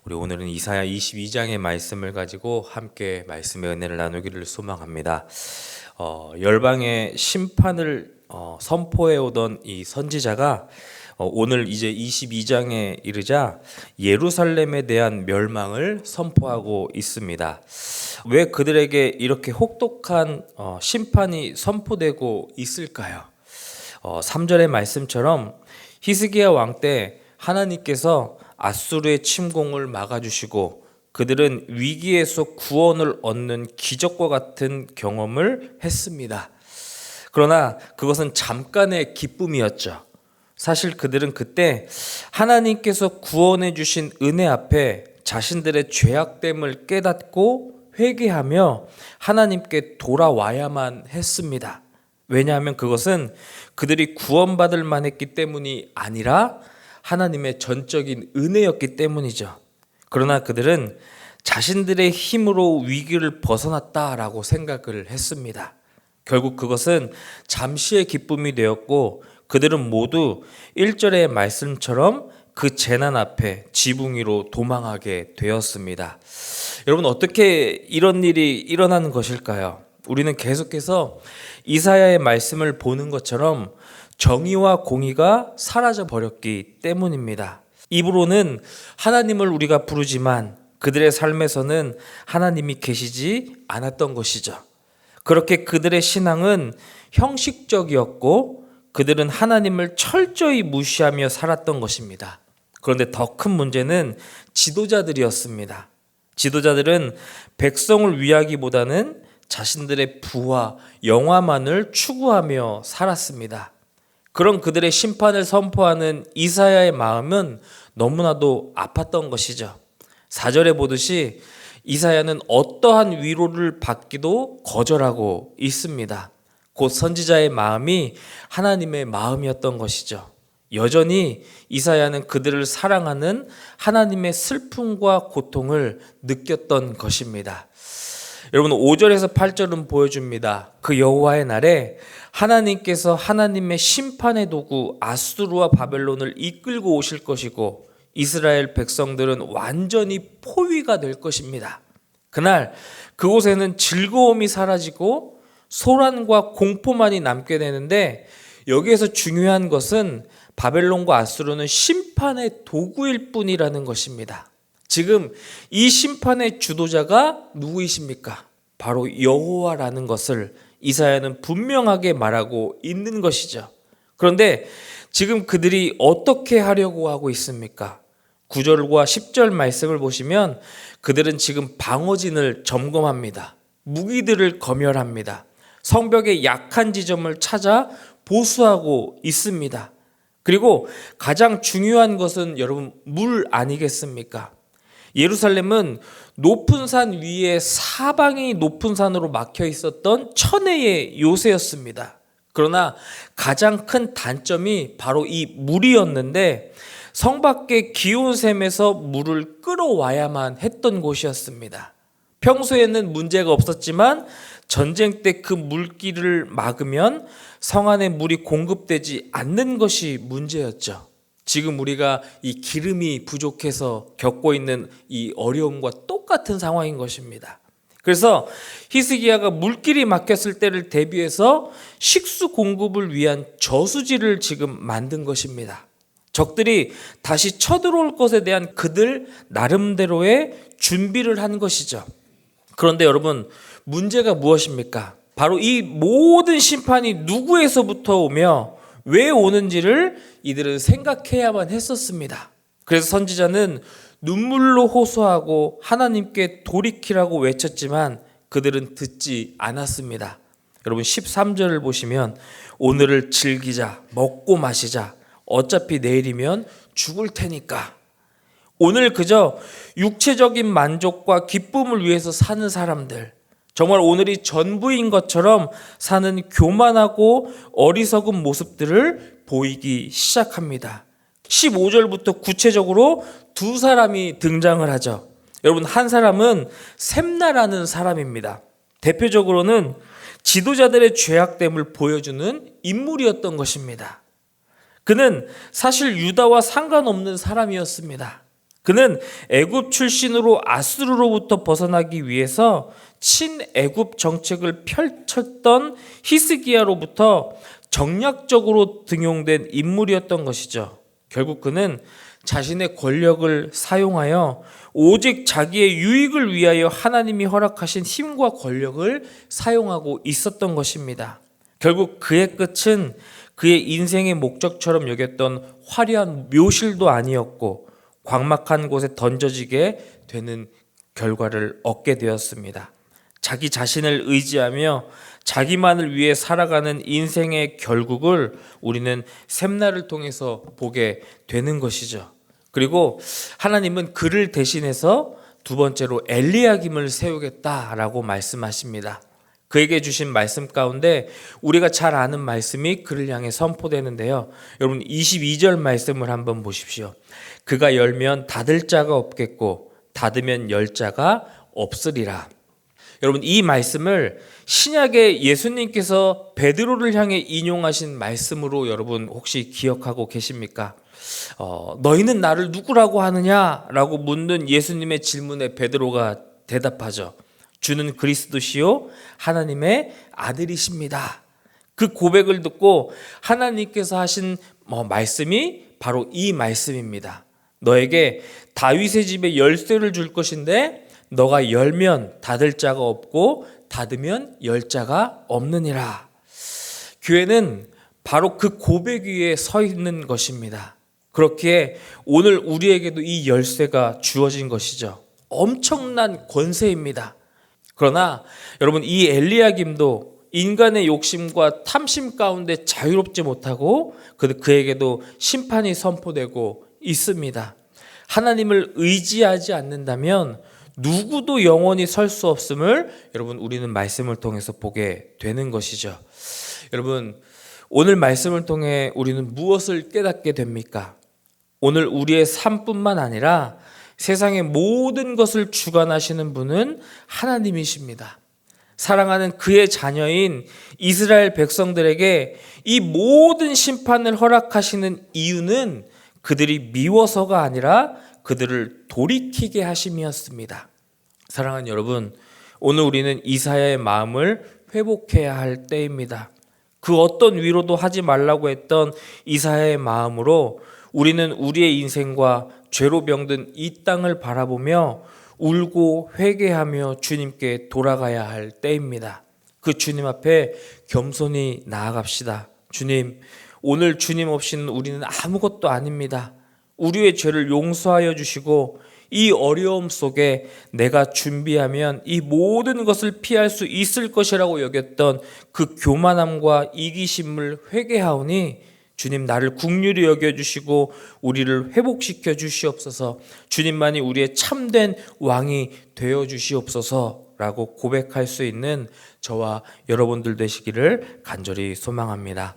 우리 오늘은 이사야 22장의 말씀을 가지고 함께 말씀의 은혜를 나누기를 소망합니다. 열방의 심판을 선포해 오던 이 선지자가 오늘 이제 22장에 이르자 예루살렘에 대한 멸망을 선포하고 있습니다. 왜 그들에게 이렇게 혹독한 심판이 선포되고 있을까요? 3절의 말씀처럼 히스기야 왕 때 하나님께서 아수르의 침공을 막아주시고 그들은 위기에서 구원을 얻는 기적과 같은 경험을 했습니다. 그러나 그것은 잠깐의 기쁨이었죠. 사실 그들은 그때 하나님께서 구원해 주신 은혜 앞에 자신들의 죄악됨을 깨닫고 회개하며 하나님께 돌아와야만 했습니다. 왜냐하면 그것은 그들이 구원받을 만했기 때문이 아니라 하나님의 전적인 은혜였기 때문이죠. 그러나 그들은 자신들의 힘으로 위기를 벗어났다라고 생각을 했습니다. 결국 그것은 잠시의 기쁨이 되었고 그들은 모두 1절의 말씀처럼 그 재난 앞에 지붕 위로 도망하게 되었습니다. 여러분, 어떻게 이런 일이 일어나는 것일까요? 우리는 계속해서 이사야의 말씀을 보는 것처럼 정의와 공의가 사라져 버렸기 때문입니다. 입으로는 하나님을 우리가 부르지만 그들의 삶에서는 하나님이 계시지 않았던 것이죠. 그렇게 그들의 신앙은 형식적이었고 그들은 하나님을 철저히 무시하며 살았던 것입니다. 그런데 더 큰 문제는 지도자들이었습니다. 지도자들은 백성을 위하기보다는 자신들의 부와 영화만을 추구하며 살았습니다. 그런 그들의 심판을 선포하는 이사야의 마음은 너무나도 아팠던 것이죠. 4절에 보듯이 이사야는 어떠한 위로를 받기도 거절하고 있습니다. 곧 선지자의 마음이 하나님의 마음이었던 것이죠. 여전히 이사야는 그들을 사랑하는 하나님의 슬픔과 고통을 느꼈던 것입니다. 여러분, 5절에서 8절은 보여줍니다. 그 여호와의 날에 하나님께서 하나님의 심판의 도구 아수르와 바벨론을 이끌고 오실 것이고 이스라엘 백성들은 완전히 포위가 될 것입니다. 그날 그곳에는 즐거움이 사라지고 소란과 공포만이 남게 되는데, 여기에서 중요한 것은 바벨론과 아수르는 심판의 도구일 뿐이라는 것입니다. 지금 이 심판의 주도자가 누구이십니까? 바로 여호와라는 것을 이사야는 분명하게 말하고 있는 것이죠. 그런데 지금 그들이 어떻게 하려고 하고 있습니까? 9절과 10절 말씀을 보시면 그들은 지금 방어진을 점검합니다. 무기들을 검열합니다. 성벽의 약한 지점을 찾아 보수하고 있습니다. 그리고 가장 중요한 것은 여러분, 물 아니겠습니까? 예루살렘은 높은 산 위에 사방이 높은 산으로 막혀 있었던 천혜의 요새였습니다. 그러나 가장 큰 단점이 바로 이 물이었는데 성 밖의 기온 샘에서 물을 끌어와야만 했던 곳이었습니다. 평소에는 문제가 없었지만 전쟁 때 그 물길을 막으면 성 안에 물이 공급되지 않는 것이 문제였죠. 지금 우리가 이 기름이 부족해서 겪고 있는 이 어려움과 똑같은 상황인 것입니다. 그래서 히스기야가 물길이 막혔을 때를 대비해서 식수 공급을 위한 저수지를 지금 만든 것입니다. 적들이 다시 쳐들어올 것에 대한 그들 나름대로의 준비를 한 것이죠. 그런데 여러분, 문제가 무엇입니까? 바로 이 모든 심판이 누구에서부터 오며 왜 오는지를 이들은 생각해야만 했었습니다. 그래서 선지자는 눈물로 호소하고 하나님께 돌이키라고 외쳤지만 그들은 듣지 않았습니다. 여러분, 13절을 보시면 오늘을 즐기자, 먹고 마시자, 어차피 내일이면 죽을 테니까. 오늘 그저 육체적인 만족과 기쁨을 위해서 사는 사람들, 정말 오늘이 전부인 것처럼 사는 교만하고 어리석은 모습들을 보이기 시작합니다. 15절부터 구체적으로 두 사람이 등장을 하죠. 여러분, 한 사람은 셈나라는 사람입니다. 대표적으로는 지도자들의 죄악됨을 보여주는 인물이었던 것입니다. 그는 사실 유다와 상관없는 사람이었습니다. 그는 애굽 출신으로 아수르로부터 벗어나기 위해서 친애굽 정책을 펼쳤던 히스기야로부터 정략적으로 등용된 인물이었던 것이죠. 결국 그는 자신의 권력을 사용하여 오직 자기의 유익을 위하여 하나님이 허락하신 힘과 권력을 사용하고 있었던 것입니다. 결국 그의 끝은 그의 인생의 목적처럼 여겼던 화려한 묘실도 아니었고 광막한 곳에 던져지게 되는 결과를 얻게 되었습니다. 자기 자신을 의지하며 자기만을 위해 살아가는 인생의 결국을 우리는 샘날을 통해서 보게 되는 것이죠. 그리고 하나님은 그를 대신해서 두 번째로 엘리야김을 세우겠다라고 말씀하십니다. 그에게 주신 말씀 가운데 우리가 잘 아는 말씀이 그를 향해 선포되는데요. 여러분 22절 말씀을 한번 보십시오. 그가 열면 닫을 자가 없겠고 닫으면 열 자가 없으리라. 여러분 이 말씀을 신약의 예수님께서 베드로를 향해 인용하신 말씀으로 여러분 혹시 기억하고 계십니까? 너희는 나를 누구라고 하느냐라고 묻는 예수님의 질문에 베드로가 대답하죠. 주는 그리스도시요 하나님의 아들이십니다. 그 고백을 듣고 하나님께서 하신 말씀이 바로 이 말씀입니다. 너에게 다윗의 집에 열쇠를 줄 것인데 너가 열면 닫을 자가 없고 닫으면 열 자가 없느니라. 교회는 바로 그 고백 위에 서 있는 것입니다. 그렇기에 오늘 우리에게도 이 열쇠가 주어진 것이죠. 엄청난 권세입니다. 그러나 여러분 이 엘리야김도 인간의 욕심과 탐심 가운데 자유롭지 못하고 그에게도 심판이 선포되고 있습니다. 하나님을 의지하지 않는다면 누구도 영원히 설 수 없음을 여러분 우리는 말씀을 통해서 보게 되는 것이죠. 여러분 오늘 말씀을 통해 우리는 무엇을 깨닫게 됩니까? 오늘 우리의 삶뿐만 아니라 세상의 모든 것을 주관하시는 분은 하나님이십니다. 사랑하는 그의 자녀인 이스라엘 백성들에게 이 모든 심판을 허락하시는 이유는 그들이 미워서가 아니라 그들을 돌이키게 하심이었습니다. 사랑하는 여러분, 오늘 우리는 이사야의 마음을 회복해야 할 때입니다. 그 어떤 위로도 하지 말라고 했던 이사야의 마음으로 우리는 우리의 인생과 죄로 병든 이 땅을 바라보며 울고 회개하며 주님께 돌아가야 할 때입니다. 그 주님 앞에 겸손히 나아갑시다. 주님, 오늘 주님 없이는 우리는 아무것도 아닙니다. 우리의 죄를 용서하여 주시고 이 어려움 속에 내가 준비하면 이 모든 것을 피할 수 있을 것이라고 여겼던 그 교만함과 이기심을 회개하오니 주님 나를 긍휼히 여겨주시고 우리를 회복시켜 주시옵소서. 주님만이 우리의 참된 왕이 되어 주시옵소서라고 고백할 수 있는 저와 여러분들 되시기를 간절히 소망합니다.